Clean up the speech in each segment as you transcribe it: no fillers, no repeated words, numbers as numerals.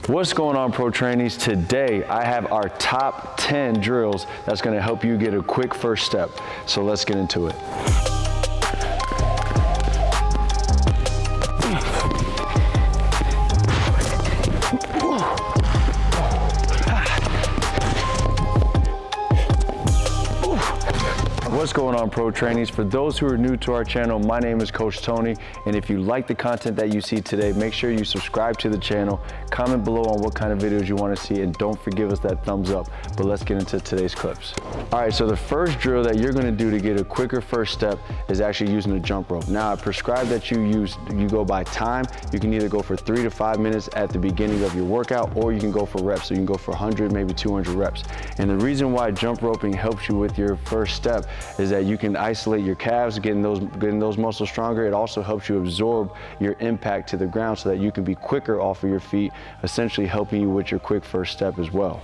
What's going on, Pro Trainees? Today I have our top 10 drills that's going to help you get a quick first step. So let's get into it. What's going on, Pro Trainees? For those who are new to our channel, my name is Coach Tony, and if you like the content that you see today, make sure you subscribe to the channel, comment below on what kind of videos you want to see, and don't forgive us that thumbs up. But let's get into today's clips. All right, so the first drill that you're going to do to get a quicker first step is actually using a jump rope. Now, I prescribe that you go by time. You can either go for 3 to 5 minutes at the beginning of your workout, or you can go for reps. So you can go for 100, maybe 200 reps. And the reason why jump roping helps you with your first step is that you can isolate your calves, getting those muscles stronger. It also helps you absorb your impact to the ground so that you can be quicker off of your feet, essentially helping you with your quick first step as well.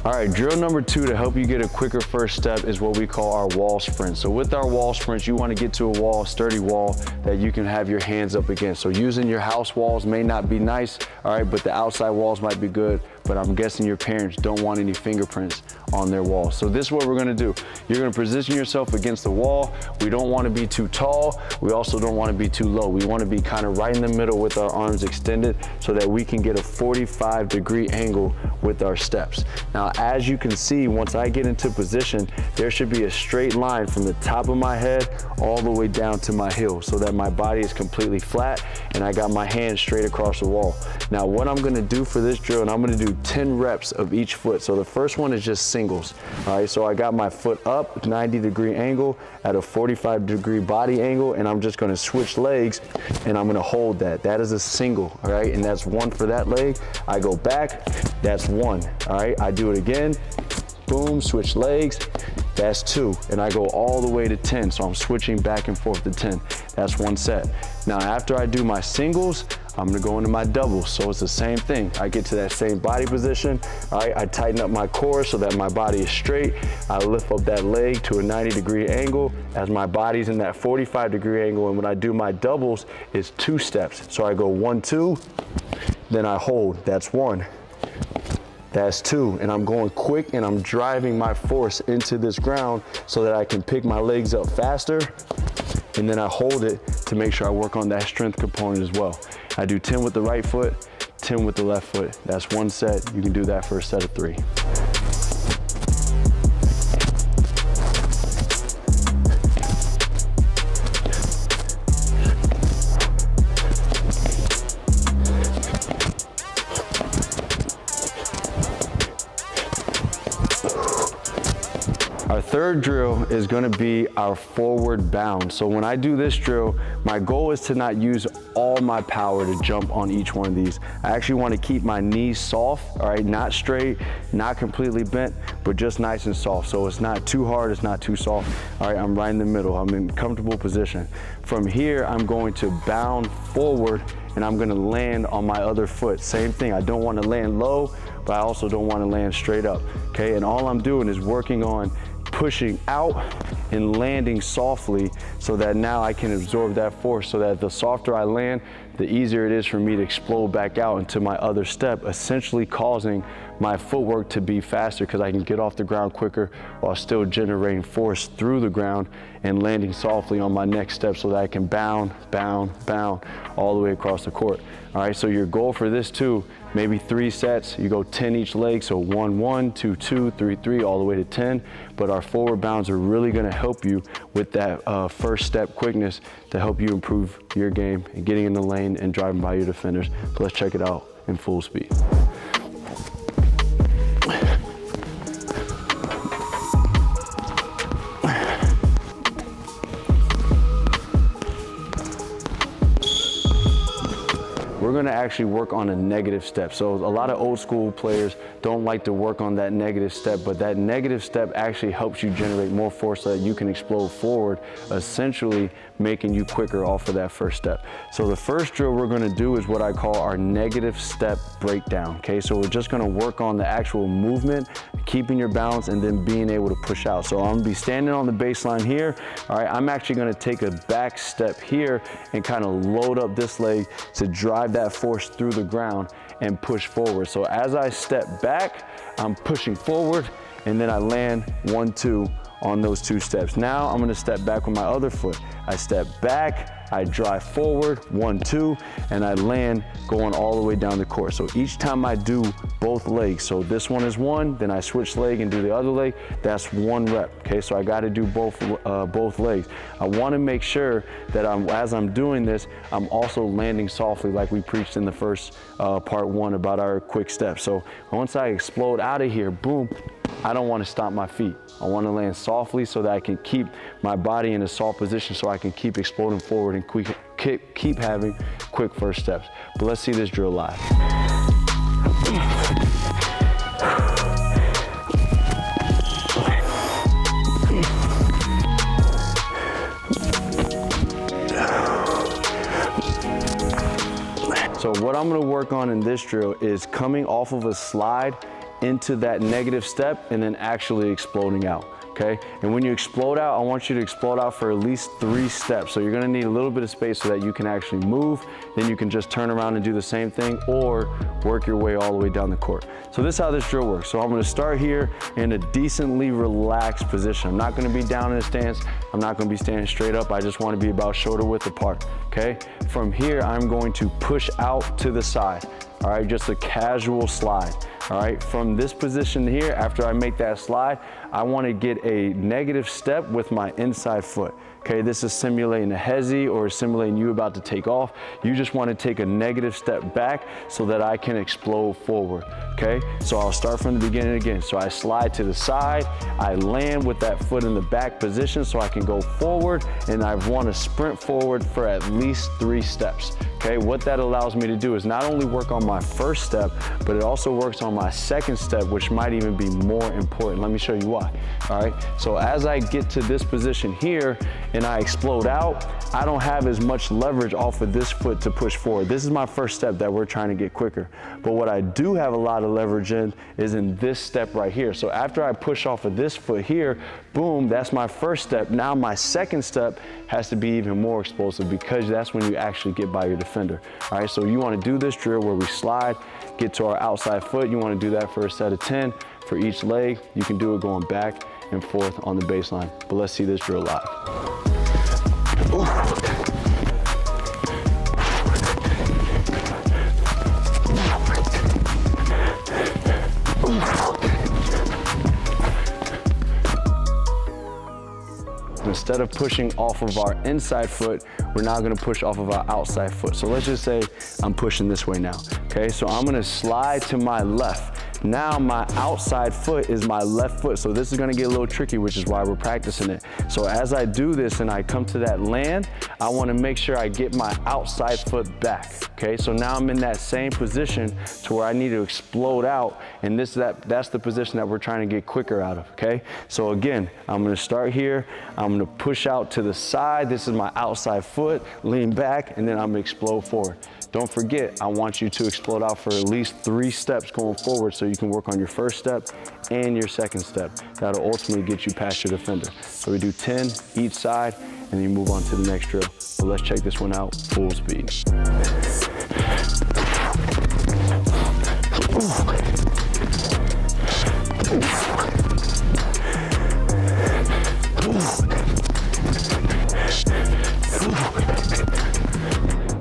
All right, drill number 2 to help you get a quicker first step is what we call our wall sprint. So with our wall sprints, you want to get to a wall, a sturdy wall that you can have your hands up against. So using your house walls may not be nice, all right, but the outside walls might be good. But I'm guessing your parents don't want any fingerprints on their walls. So this is what we're gonna do. You're gonna position yourself against the wall. We don't wanna be too tall. We also don't wanna be too low. We wanna be kind of right in the middle with our arms extended so that we can get a 45-degree angle with our steps. Now, as you can see, once I get into position, there should be a straight line from the top of my head all the way down to my heel so that my body is completely flat and I got my hands straight across the wall. Now, what I'm gonna do for this drill, and I'm gonna do 10 reps of each foot. So the first one is just singles. All right, so I got my foot up, 90-degree angle at a 45-degree body angle, and I'm just gonna switch legs and I'm gonna hold that. That is a single, all right? And that's 1 for that leg. I go back, that's 1, all right? I do it again, boom, switch legs, that's 2. And I go all the way to 10. So I'm switching back and forth to 10. That's 1 set. Now, after I do my singles, I'm gonna go into my doubles. So it's the same thing. I get to that same body position. All right, I tighten up my core so that my body is straight. I lift up that leg to a 90-degree angle as my body's in that 45-degree angle. And when I do my doubles, it's 2 steps. So I go 1, 2, then I hold, that's 1. That's 2, and I'm going quick and I'm driving my force into this ground so that I can pick my legs up faster, and then I hold it to make sure I work on that strength component as well. I do 10 with the right foot, 10 with the left foot. That's 1 set. You can do that for a set of 3. Our third drill is gonna be our forward bound. So when I do this drill, my goal is to not use all my power to jump on each one of these. I actually wanna keep my knees soft, all right? Not straight, not completely bent, but just nice and soft. So it's not too hard, it's not too soft. All right, I'm right in the middle. I'm in comfortable position. From here, I'm going to bound forward and I'm gonna land on my other foot. Same thing, I don't wanna land low, but I also don't wanna land straight up, okay? And all I'm doing is working on pushing out and landing softly so that now I can absorb that force so that the softer I land, the easier it is for me to explode back out into my other step, essentially causing my footwork to be faster because I can get off the ground quicker while still generating force through the ground and landing softly on my next step so that I can bound, bound, bound all the way across the court. All right, so your goal for this too, maybe 3 sets, you go 10 each leg, so 1, 1, 2, 2, 3, 3, all the way to 10. But our forward bounds are really gonna help you with that first step quickness to help you improve your game and getting in the lane and driving by your defenders. So let's check it out in full speed. we're gonna actually work on a negative step. So a lot of old school players don't like to work on that negative step, but that negative step actually helps you generate more force so that you can explode forward, essentially making you quicker off of that first step. So the first drill we're gonna do is what I call our negative step breakdown, okay? So we're just gonna work on the actual movement, keeping your balance, and then being able to push out. So I'm gonna be standing on the baseline here, all right? I'm actually gonna take a back step here and kind of load up this leg to drive that force through the ground and push forward. So as I step back, I'm pushing forward, and then I land 1, 2 on those 2 steps. Now I'm gonna step back with my other foot. I step back, I drive forward, 1, 2, and I land going all the way down the court. So each time I do both legs, so this one is 1, then I switch leg and do the other leg, that's 1 rep, okay? So I gotta do both legs. I wanna make sure that as I'm doing this, I'm also landing softly like we preached in the first part 1 about our quick steps. So once I explode out of here, boom, I don't want to stomp my feet. I want to land softly so that I can keep my body in a soft position so I can keep exploding forward and keep having quick first steps. But let's see this drill live. So what I'm going to work on in this drill is coming off of a slide into that negative step and then actually exploding out, okay? And when you explode out, I want you to explode out for at least 3 steps. So you're gonna need a little bit of space so that you can actually move, then you can just turn around and do the same thing or work your way all the way down the court. So this is how this drill works. So I'm gonna start here in a decently relaxed position. I'm not gonna be down in a stance. I'm not gonna be standing straight up. I just wanna be about shoulder width apart, okay? From here, I'm going to push out to the side. All right, just a casual slide. All right, from this position here, after I make that slide, I want to get a negative step with my inside foot. Okay, this is simulating a hezi or simulating you about to take off. You just want to take a negative step back so that I can explode forward. Okay, so I'll start from the beginning again. So I slide to the side, I land with that foot in the back position so I can go forward, and I want to sprint forward for at least 3 steps. Okay, what that allows me to do is not only work on my first step, but it also works on my second step, which might even be more important. Let me show you why. All right, so as I get to this position here and I explode out, I don't have as much leverage off of this foot to push forward. This is my first step that we're trying to get quicker. But what I do have a lot of leverage in is in this step right here. So after I push off of this foot here, boom, that's my first step. Now my second step has to be even more explosive because that's when you actually get by your defender. All right, so you want to do this drill where we slide, get to our outside foot. You want to do that for a set of 10 for each leg. You can do it going back and forth on the baseline. But let's see this drill live. Ooh. Instead of pushing off of our inside foot, we're now gonna push off of our outside foot. So let's just say I'm pushing this way now, okay? So I'm gonna slide to my left. Now my outside foot is my left foot. So this is gonna get a little tricky, which is why we're practicing it. So as I do this and I come to that land, I wanna make sure I get my outside foot back, okay? So now I'm in that same position to where I need to explode out, and that's the position that we're trying to get quicker out of, okay? So again, I'm gonna start here, I'm gonna push out to the side, this is my outside foot, lean back, and then I'm gonna explode forward. Don't forget, I want you to explode out for at least 3 steps going forward so you can work on your first step and your second step. That'll ultimately get you past your defender. So we do 10 each side, and then you move on to the next drill. So let's check this one out, full speed.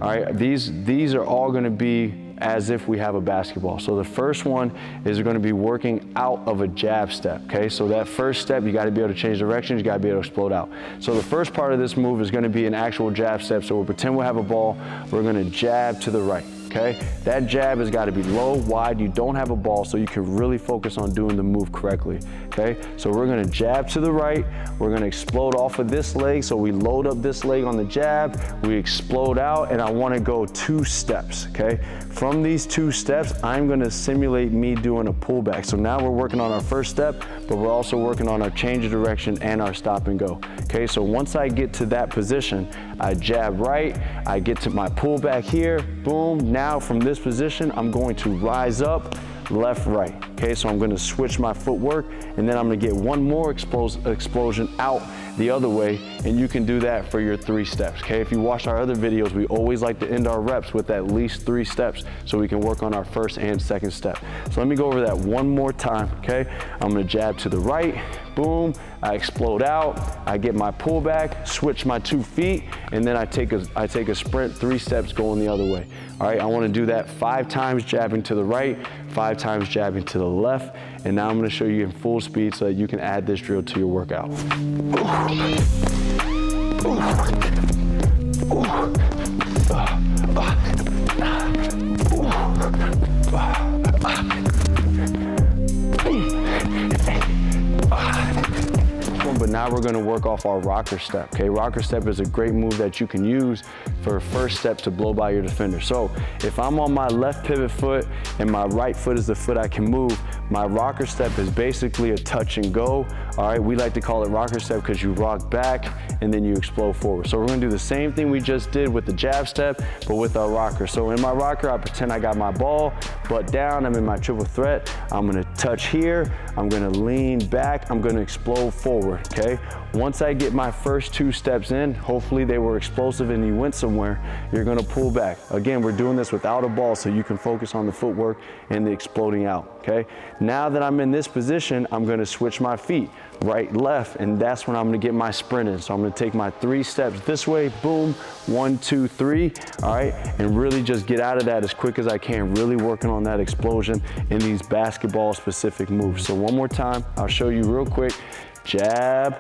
All right, these are all gonna be as if we have a basketball. So the first one is gonna be working out of a jab step, okay? So that first step, you gotta be able to change directions, you gotta be able to explode out. So the first part of this move is gonna be an actual jab step. So we'll pretend we have a ball, we're gonna jab to the right. okay? That jab has got to be low, wide. You don't have a ball, so you can really focus on doing the move correctly, okay? So we're gonna jab to the right. We're gonna explode off of this leg. So we load up this leg on the jab, we explode out, and I wanna go 2 steps, okay? From these 2 steps, I'm gonna simulate me doing a pullback. So now we're working on our first step, but we're also working on our change of direction and our stop and go, okay? So once I get to that position, I jab right, I get to my pullback here, boom. Now from this position, I'm going to rise up, left, right, okay? So I'm gonna switch my footwork, and then I'm gonna get one more explosion out the other way, and you can do that for your 3 steps, okay? If you watch our other videos, we always like to end our reps with at least 3 steps so we can work on our first and second step. So let me go over that one more time, okay? I'm gonna jab to the right, boom, I explode out, I get my pullback, switch my 2 feet, and then I take a sprint 3 steps going the other way. All right, I wanna do that 5 times jabbing to the right, 5 times jabbing to the left, and now I'm gonna show you in full speed so that you can add this drill to your workout. But now we're gonna work off our rocker step, okay? Rocker step is a great move that you can use for a first step to blow by your defender. So if I'm on my left pivot foot and my right foot is the foot I can move, my rocker step is basically a touch and go. All right, we like to call it rocker step because you rock back and then you explode forward. So we're gonna do the same thing we just did with the jab step, but with our rocker. So in my rocker, I pretend I got my ball, butt down, I'm in my triple threat. I'm gonna touch here, I'm gonna lean back, I'm gonna explode forward, okay? Once I get my first 2 steps in, hopefully they were explosive and you went somewhere, you're gonna pull back. Again, we're doing this without a ball so you can focus on the footwork and the exploding out, okay? Now that I'm in this position, I'm gonna switch my feet, right, left, and that's when I'm gonna get my sprint in. So I'm gonna take my 3 steps this way, boom, 1, 2, 3, all right? And really just get out of that as quick as I can, really working on that explosion in these basketball specific moves. So one more time, I'll show you real quick. Jab,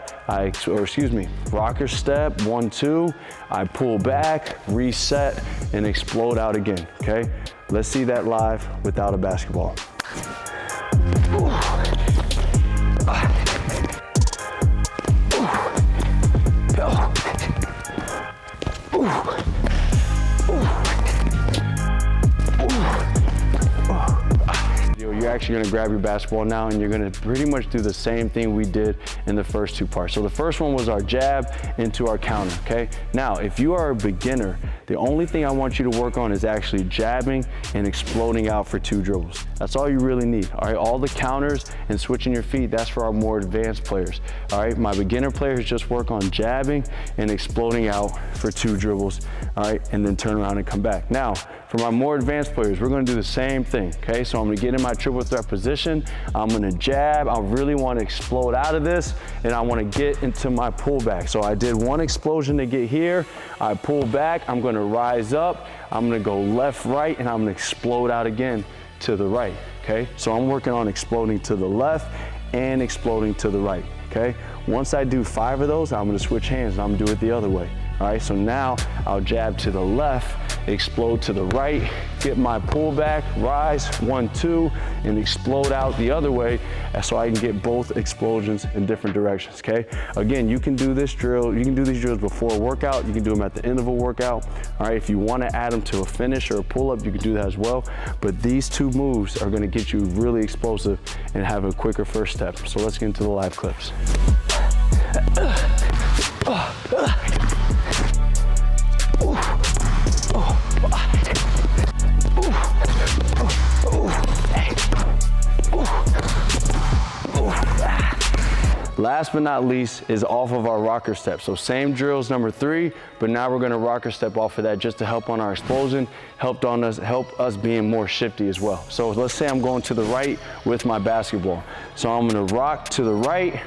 rocker step, 1, 2, I pull back, reset, and explode out again, okay? Let's see that live without a basketball. You're actually gonna grab your basketball now and you're gonna pretty much do the same thing we did in the first 2 parts. So the first one was our jab into our counter, okay? Now, if you are a beginner, the only thing I want you to work on is actually jabbing and exploding out for 2 dribbles. That's all you really need, all right? All the counters and switching your feet, that's for our more advanced players, all right? My beginner players just work on jabbing and exploding out for 2 dribbles, all right? And then turn around and come back. Now, for my more advanced players, we're gonna do the same thing, okay? So I'm gonna get in my triple threat position, I'm gonna jab, I really wanna explode out of this, and I wanna get into my pullback. So I did 1 explosion to get here, I pull back, I'm gonna rise up, I'm gonna go left, right, and I'm gonna explode out again to the right, okay? So I'm working on exploding to the left and exploding to the right, okay? Once I do 5 of those, I'm gonna switch hands and I'm gonna do it the other way. All right, so now I'll jab to the left, explode to the right, get my pullback, rise, 1, 2, and explode out the other way so I can get both explosions in different directions, okay? Again, you can do this drill, you can do these drills before a workout, you can do them at the end of a workout, all right? If you wanna add them to a finish or a pull-up, you can do that as well, but these 2 moves are gonna get you really explosive and have a quicker first step. So let's get into the live clips. Last but not least is off of our rocker step. So same drills number 3, but now we're gonna rocker step off of that just to help on our explosion, help us being more shifty as well. So let's say I'm going to the right with my basketball. So I'm gonna rock to the right,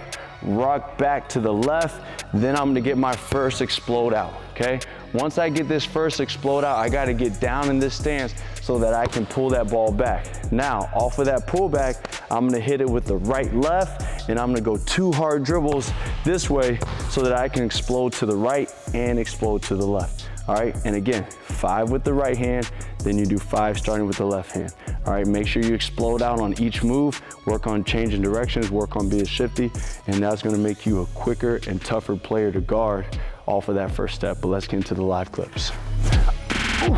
rock back to the left, then I'm gonna get my first explode out, okay? Once I get this first explode out, I gotta get down in this stance so that I can pull that ball back. Now, off of that pullback, I'm gonna hit it with the right left, and I'm gonna go 2 hard dribbles this way so that I can explode to the right and explode to the left. All right, and again, 5 with the right hand, then you do 5 starting with the left hand. All right, make sure you explode out on each move, work on changing directions, work on being shifty, and that's gonna make you a quicker and tougher player to guard off of that first step. But let's get into the live clips. Ooh.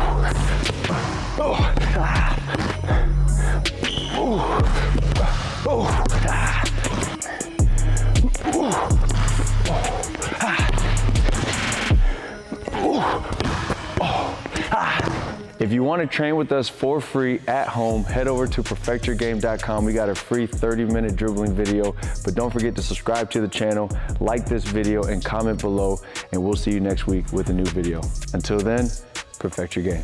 Oh. Ah. Ooh. Oh. Ah. Ooh. Oh. Ah. Ooh. Oh. Ah. If you want to train with us for free at home, head over to perfectyourgame.com. We got a free 30-minute dribbling video, but don't forget to subscribe to the channel, like this video, and comment below, and we'll see you next week with a new video. Until then, perfect your game.